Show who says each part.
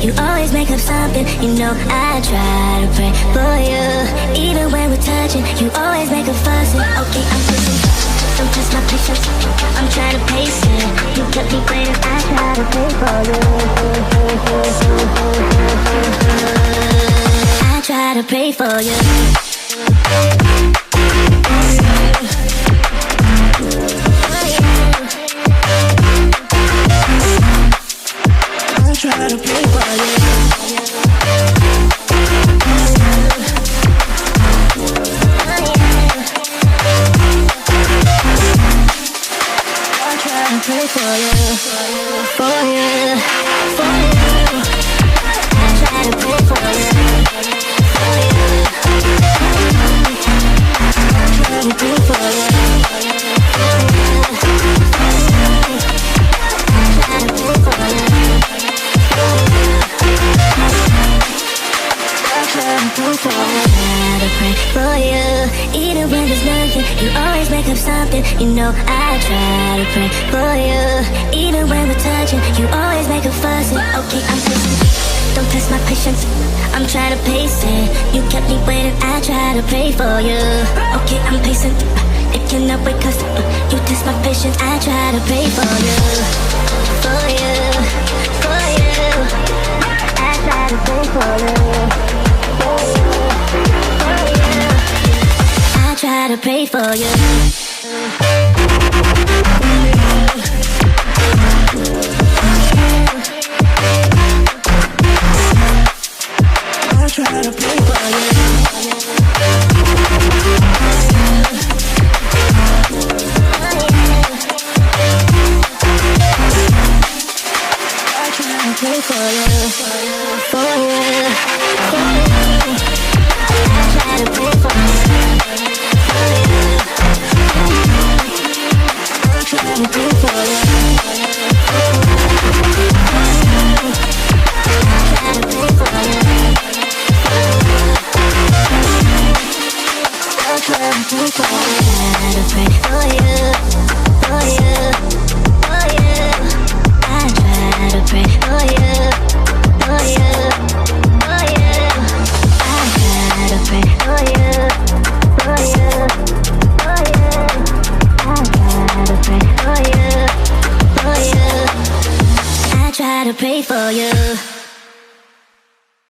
Speaker 1: you always make up something. You know I try to pray for you. Even when we're touching, you always make a fuss. Okay, I'm pushing, don't test my patience. I'm trying to pace it. You kept me waiting, I try to pray for you. I try to pray for you. Try to play for you. I try to play for you, for you, for you. I try to play for you, for you. I try to play for you, for you. I try to play for you. I pray for you. Even when there's nothing, you always make up something. You know I try to pray for you. Even when we're touching, you always make a fuss. Okay, I'm patient, don't test my patience. I'm trying to pace it. You kept me waiting, I try to pray for you. Okay, I'm patient, it cannot wait 'cause you test my patience. I try to pray for you, for you, for you. I try to pray for you. I try to pray for you. I try to pray for you. I try to pray for you, for you, for you. I try to pray for you.